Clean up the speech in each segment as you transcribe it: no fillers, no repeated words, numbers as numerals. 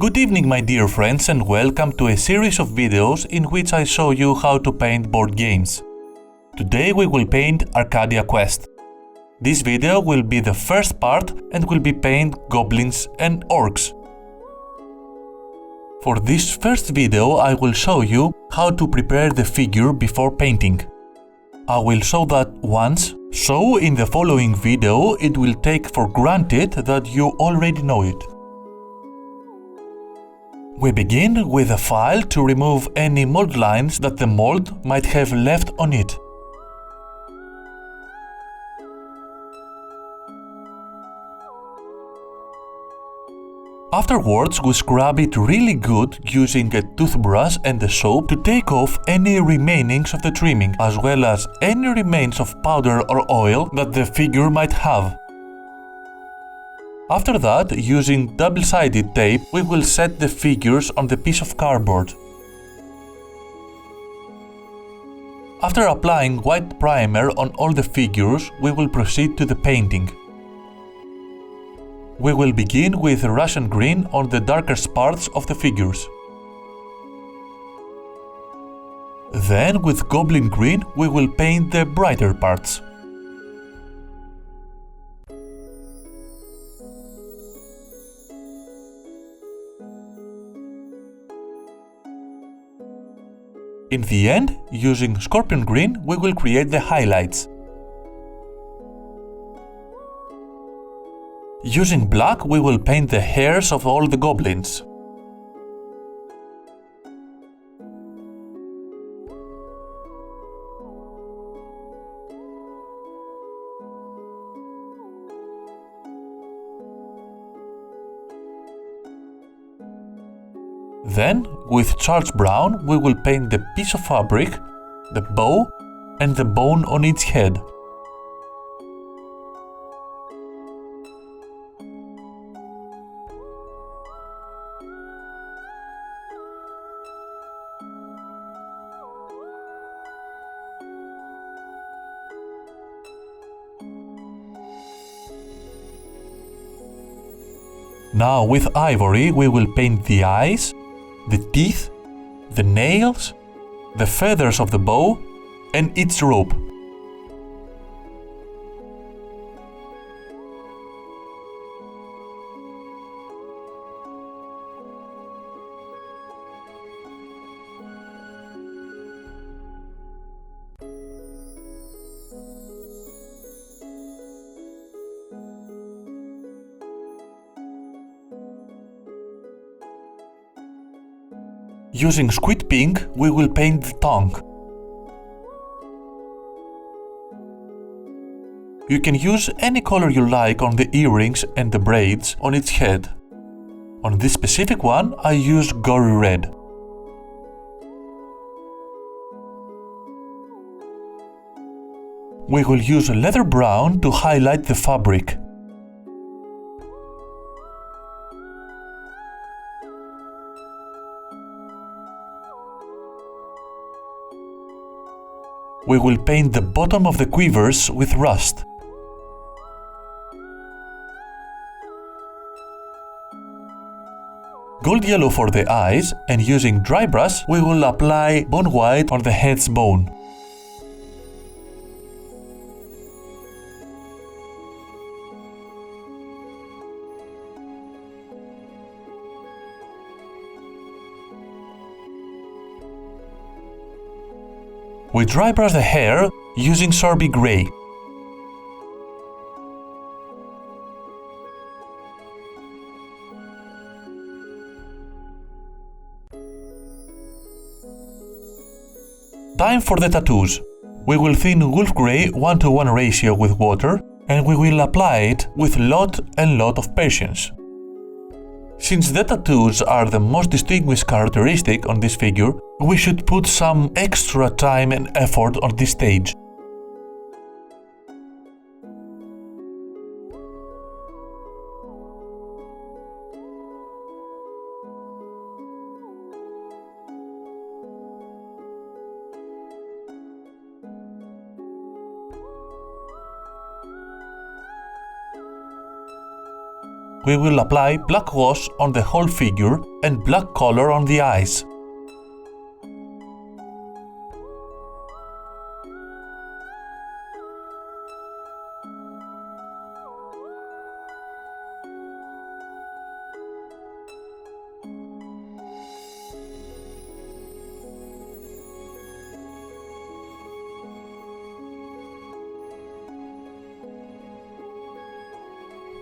Good evening, my dear friends, and welcome to a series of videos in which I show you how to paint board games. Today we will paint Arcadia Quest. This video will be the first part and will be paint goblins and orcs. For this first video I will show you how to prepare the figure before painting. I will show that once, so in the following video it will take for granted that you already know it. We begin with a file to remove any mold lines that the mold might have left on it. Afterwards, we scrub it really good using a toothbrush and a soap to take off any remainings of the trimming, as well as any remains of powder or oil that the figure might have. After that, using double-sided tape, we will set the figures on the piece of cardboard. After applying white primer on all the figures, we will proceed to the painting. We will begin with Russian green on the darkest parts of the figures. Then, with goblin green, we will paint the brighter parts. In the end, using scorpion green, we will create the highlights. Using black, we will paint the hairs of all the goblins. Then, with charcoal brown, we will paint the piece of fabric, the bow, and the bone on its head. Now, with ivory, we will paint the eyes, the teeth, the nails, the feathers of the bow, and its rope. Using squid pink, we will paint the tongue. You can use any color you like on the earrings and the braids on its head. On this specific one, I used gory red. We will use leather brown to highlight the fabric. We will paint the bottom of the quivers with rust. Gold yellow for the eyes, and using dry brush, we will apply bone white on the head's bone. We dry brush the hair using Sorbet Grey. Time for the tattoos. We will thin wolf grey 1:1 ratio with water, and we will apply it with lot and lot of patience. Since the tattoos are the most distinguished characteristic on this figure, we should put some extra time and effort on this stage. we will apply black wash on the whole figure and black color on the eyes.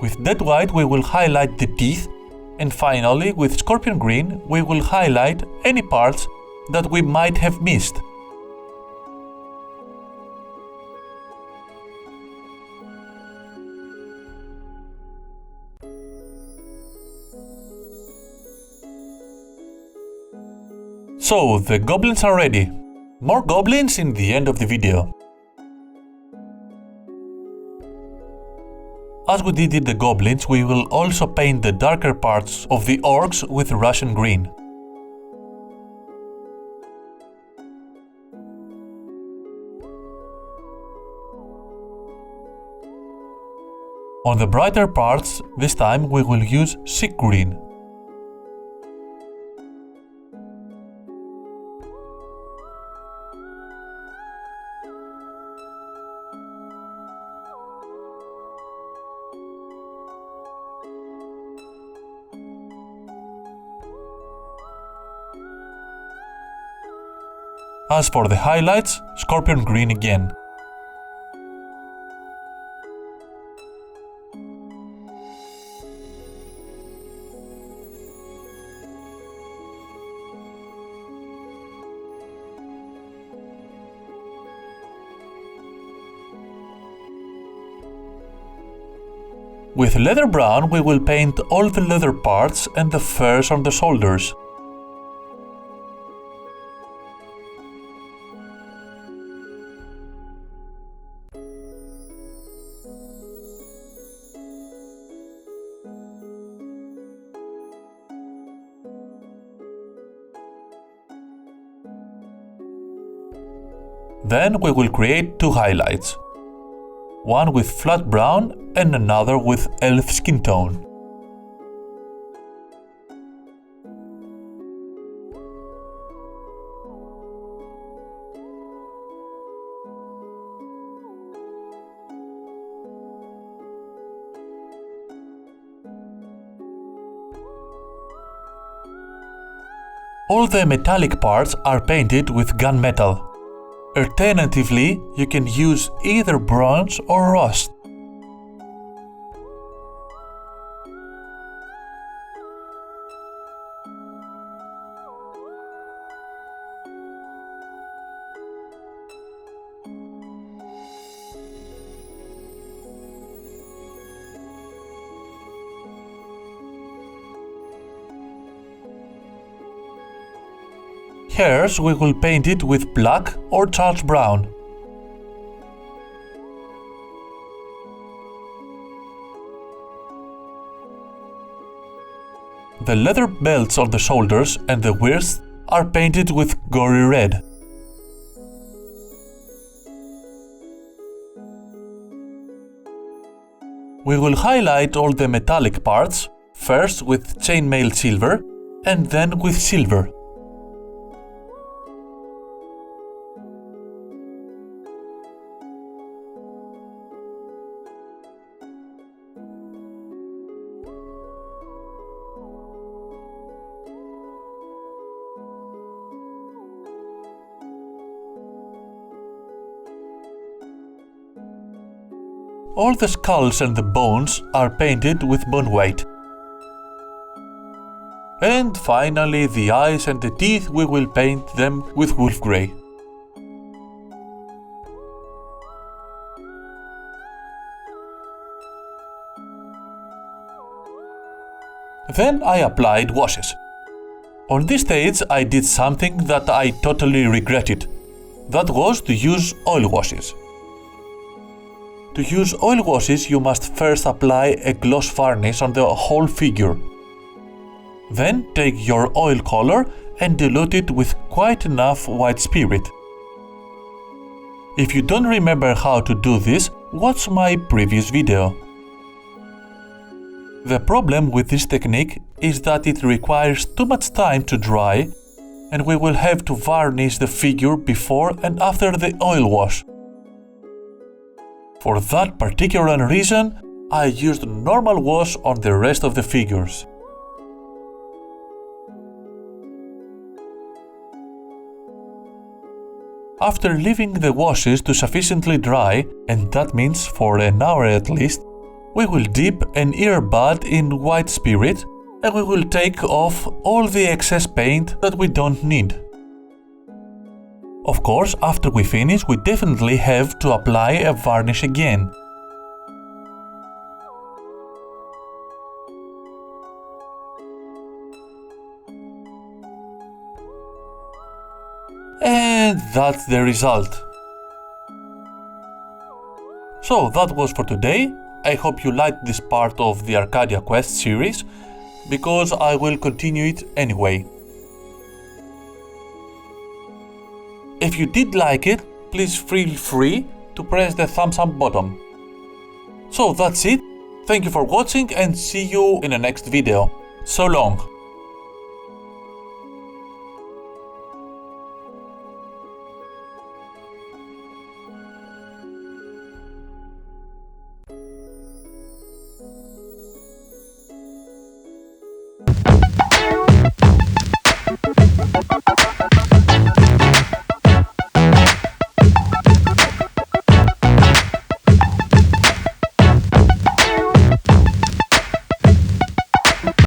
With dead white we will highlight the teeth, and finally with scorpion green we will highlight any parts that we might have missed. So, the goblins are ready. More goblins in the end of the video. As we did the goblins, we will also paint the darker parts of the orcs with Russian green. On the brighter parts, this time we will use sick green. As for the highlights, scorpion green again. With leather brown we will paint all the leather parts and the furs on the shoulders. Then we will create two highlights, one with flat brown and another with elf skin tone. All the metallic parts are painted with gunmetal. Alternatively, you can use either bronze or rust. Hairs we will paint it with black or charge brown. The leather belts on the shoulders and the wrists are painted with gory red. We will highlight all the metallic parts, first with chainmail silver and then with silver. All the skulls and the bones are painted with bone white. And finally, the eyes and the teeth we will paint them with wolf grey. Then I applied washes. On this stage I did something that I totally regretted. That was to use oil washes. To use oil washes you must first apply a gloss varnish on the whole figure. Then take your oil color and dilute it with quite enough white spirit. If you don't remember how to do this, watch my previous video. The problem with this technique is that it requires too much time to dry, and we will have to varnish the figure before and after the oil wash. For that particular reason, I used normal wash on the rest of the figures. After leaving the washes to sufficiently dry, and that means for an hour at least, we will dip an earbud in white spirit and we will take off all the excess paint that we don't need. Of course, after we finish, we definitely have to apply a varnish again. And that's the result. So that was for today. I hope you liked this part of the Arcadia Quest series, because I will continue it anyway. If you did like it, please feel free to press the thumbs up button. So that's it. Thank you for watching and see you in the next video. So long!